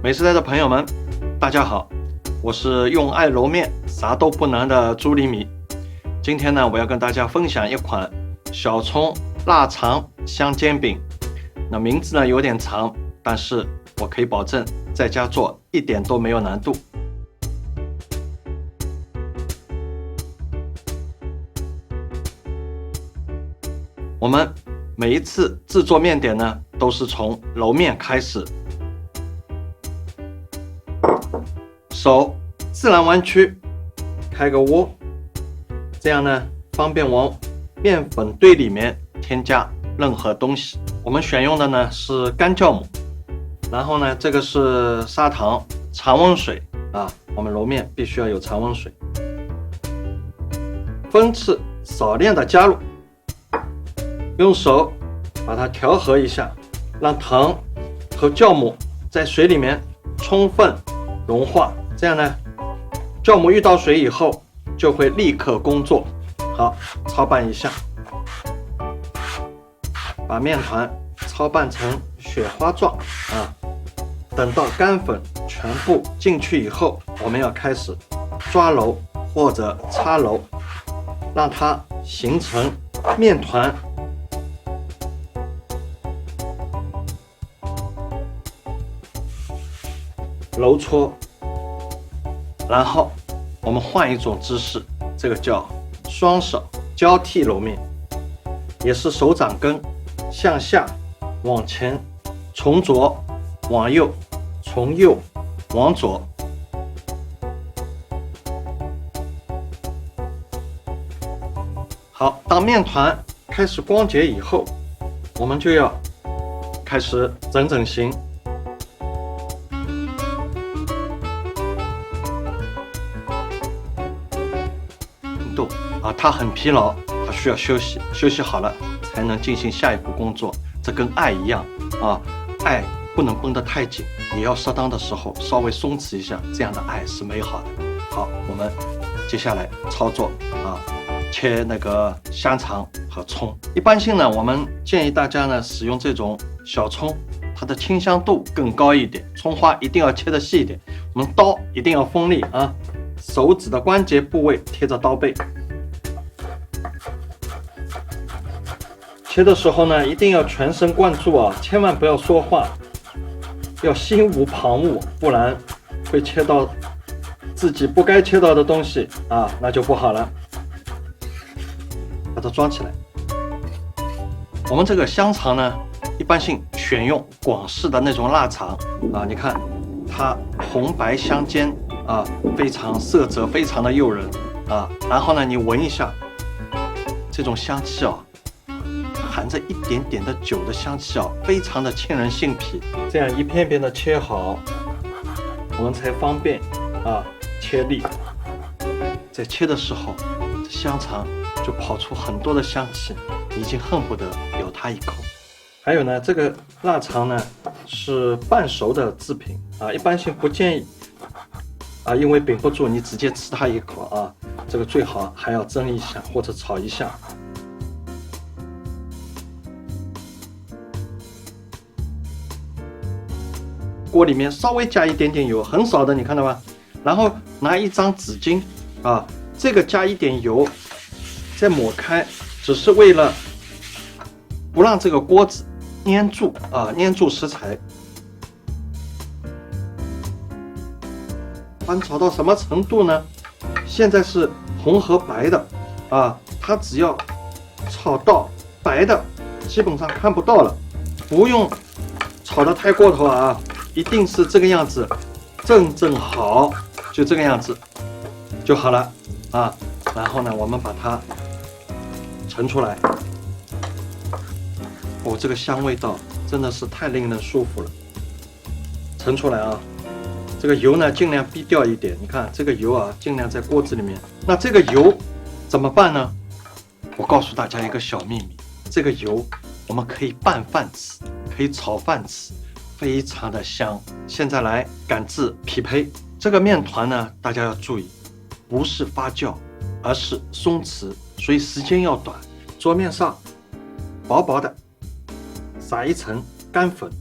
美食台的朋友们，大家好，我是用爱揉面啥都不难的朱厘米。今天呢，我要跟大家分享一款小葱腊肠香煎饼。那名字呢有点长，但是我可以保证在家做一点都没有难度。我们每一次制作面点呢，都是从揉面开始。手自然弯曲，开个窝，这样呢方便往面粉堆里面添加任何东西。我们选用的呢是干酵母，然后呢这个是砂糖、常温水啊，我们揉面必须要有常温水，分次少量的加入，用手把它调和一下，让糖和酵母在水里面充分融化。这样呢，酵母遇到水以后就会立刻工作。好，操拌一下，把面团操拌成雪花状啊。等到干粉全部进去以后，我们要开始抓揉或者擦揉，让它形成面团。揉搓。然后我们换一种姿势，这个叫双手交替揉面，也是手掌根向下往前，从左往右，从右往左。好，当面团开始光洁以后，我们就要开始整整形。它很疲劳，它需要休息，休息好了才能进行下一步工作。这跟爱一样啊，爱不能绷得太紧，也要适当的时候稍微松弛一下，这样的爱是美好的。好，我们接下来操作啊，切那个香肠和葱。一般性呢，我们建议大家呢使用这种小葱，它的清香度更高一点，葱花一定要切得细一点，我们刀一定要锋利啊，手指的关节部位贴着刀背。切的时候呢，一定要全神贯注啊，千万不要说话，要心无旁骛，不然会切到自己不该切到的东西啊，那就不好了。把它装起来。我们这个香肠呢，一般性选用广式的那种腊肠啊，你看它红白相间啊，非常色泽非常的诱人啊。然后呢，你闻一下这种香气啊。含着一点点的酒的香气啊，非常的沁人心脾。这样一片片的切好，我们才方便啊切粒。在切的时候，这香肠就跑出很多的香气，已经恨不得咬它一口。还有呢，这个腊肠呢是半熟的制品啊，一般性不建议啊，因为顶不住你直接吃它一口啊，这个最好还要蒸一下或者炒一下。锅里面稍微加一点点油，很少的，你看到吧？然后拿一张纸巾啊，这个加一点油，再抹开，只是为了不让这个锅子粘住啊，粘住食材。翻炒到什么程度呢？现在是红和白的啊，它只要炒到白的，基本上看不到了，不用炒得太过头啊。一定是这个样子，正正好，就这个样子就好了啊。然后呢，我们把它盛出来。哦，这个香味道真的是太令人舒服了。盛出来啊，这个油呢尽量逼掉一点。你看这个油啊，尽量在锅子里面。那这个油怎么办呢？我告诉大家一个小秘密，这个油我们可以拌饭吃，可以炒饭吃。非常的香。现在来擀制匹配这个面团呢，大家要注意，不是发酵，而是松弛，所以时间要短。桌面上薄薄的撒一层干粉，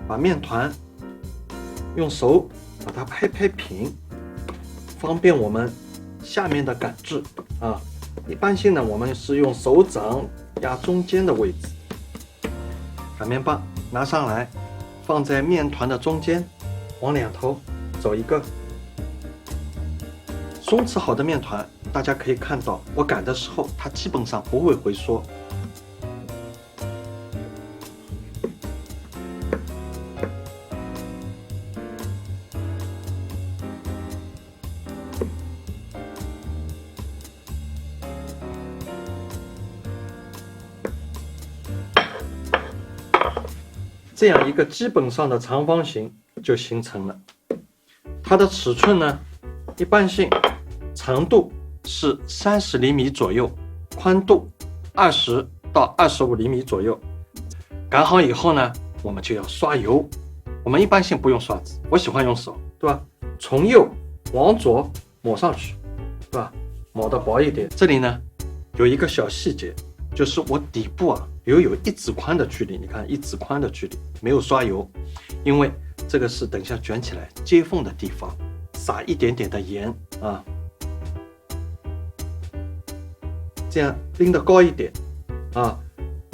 把面团用手把它拍拍平，方便我们下面的擀制啊。一般性呢，我们是用手掌压中间的位置，擀面棒拿上来，放在面团的中间，往两头走一个。松弛好的面团，大家可以看到，我擀的时候它基本上不会回缩。这样一个基本上的长方形就形成了。它的尺寸呢，一般性长度是30厘米左右，宽度20到25厘米左右。擀好以后呢，我们就要刷油。我们一般性不用刷子，我喜欢用手，对吧？从右往左抹上去，对吧？抹得薄一点。这里呢有一个小细节，就是我底部啊有1指宽的距离，你看1指宽的距离没有刷油，因为这个是等下卷起来接缝的地方，撒一点点的盐啊，这样拎得高一点啊，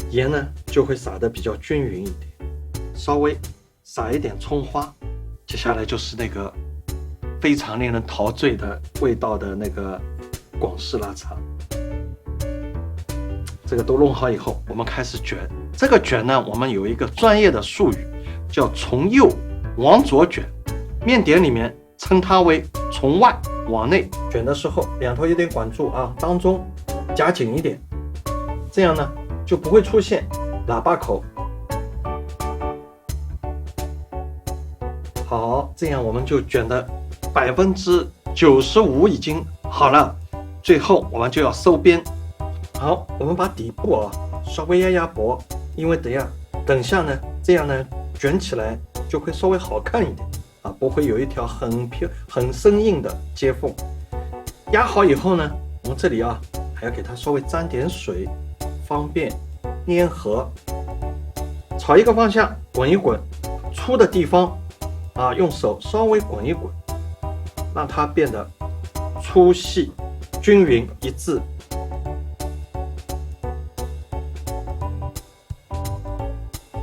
盐呢就会撒得比较均匀一点。稍微撒一点葱花，接下来就是那个非常令人陶醉的味道的那个广式腊肠。这个都弄好以后，我们开始卷。这个卷呢，我们有一个专业的术语，叫从右往左卷。面点里面称它为从外往内。卷的时候，两头一定管住啊，当中夹紧一点，这样呢就不会出现喇叭口。好，这样我们就卷的95%已经好了。最后我们就要收边。好，我们把底部啊稍微压薄，因为等下呢，这样呢卷起来就会稍微好看一点啊，不会有一条很生硬的接缝。压好以后呢，我们这里啊还要给它稍微沾点水，方便粘合。朝一个方向滚一滚，粗的地方啊用手稍微滚一滚，让它变得粗细均匀一致。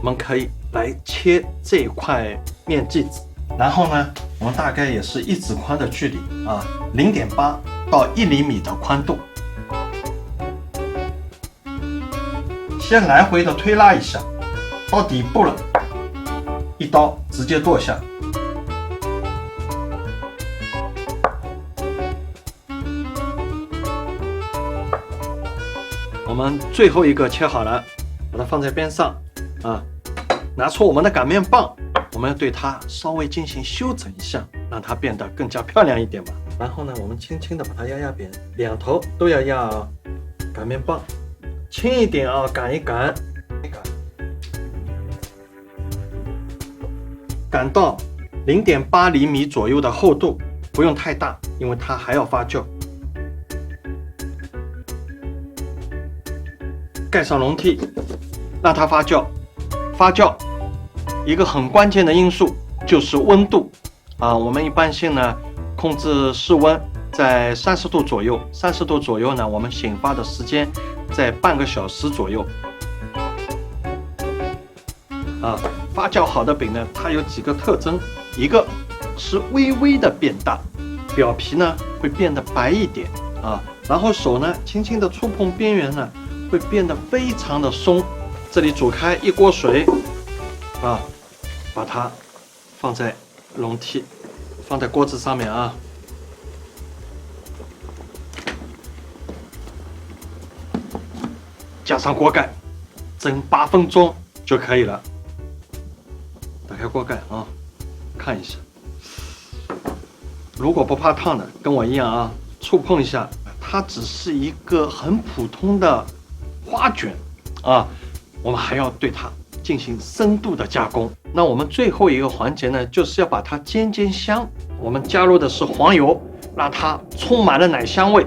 我们可以来切这一块面剂子，然后呢，我们大概也是1指宽的距离啊，0.8到1厘米的宽度，先来回的推拉一下，到底部了，一刀直接剁下。我们最后一个切好了，把它放在边上啊。拿出我们的擀面棒，我们要对它稍微进行修整一下，让它变得更加漂亮一点吧。然后呢，我们轻轻的把它压扁，两头都要压啊。擀面棒轻一点啊，擀一擀，擀到0.8厘米左右的厚度，不用太大，因为它还要发酵。盖上笼屉，让它发酵。发酵一个很关键的因素就是温度啊，我们一般性呢控制室温在30度左右，30度左右呢，我们醒发的时间在半个小时左右。啊，发酵好的饼呢，它有几个特征，一个是微微的变大，表皮呢会变得白一点啊，然后手呢轻轻的触碰边缘呢，会变得非常的松。这里煮开一锅水啊，把它放在笼屉，放在锅子上面啊。加上锅盖，蒸8分钟就可以了。打开锅盖啊，看一下。如果不怕烫的，跟我一样啊，触碰一下，它只是一个很普通的花卷啊。我们还要对它进行深度的加工。那我们最后一个环节呢，就是要把它煎香。我们加入的是黄油，让它充满了奶香味。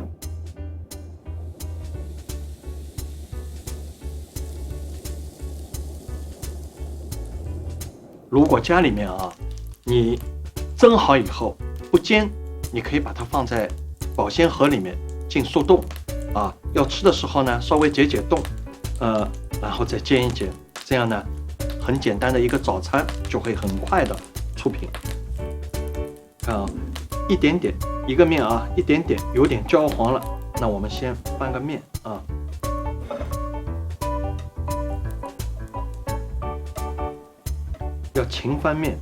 如果家里面啊，你蒸好以后不煎，你可以把它放在保鲜盒里面进速冻啊。要吃的时候呢，稍微解冻，然后再煎一煎，这样呢，很简单的一个早餐就会很快的出品。一点点一个面啊，一点点有点焦黄了，那我们先翻个面啊。要勤翻面，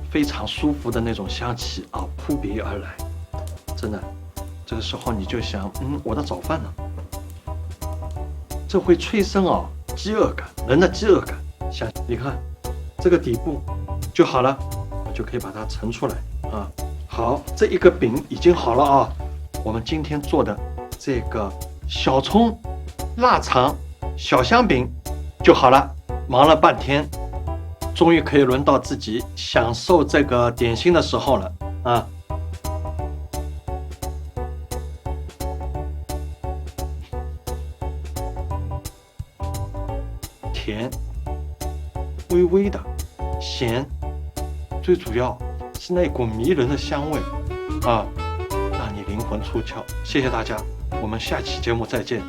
非常舒服的那种香气啊扑鼻而来，真的，这个时候你就想，我的早饭呢？这会催生饥饿感，人的饥饿感。想你看，这个底部就好了，我就可以把它盛出来啊。好，这一个饼已经好了啊。我们今天做的这个小葱腊肠小香饼就好了。忙了半天，终于可以轮到自己享受这个点心的时候了啊！甜，微微的咸，最主要是那股迷人的香味啊，让你灵魂出窍。谢谢大家，我们下期节目再见。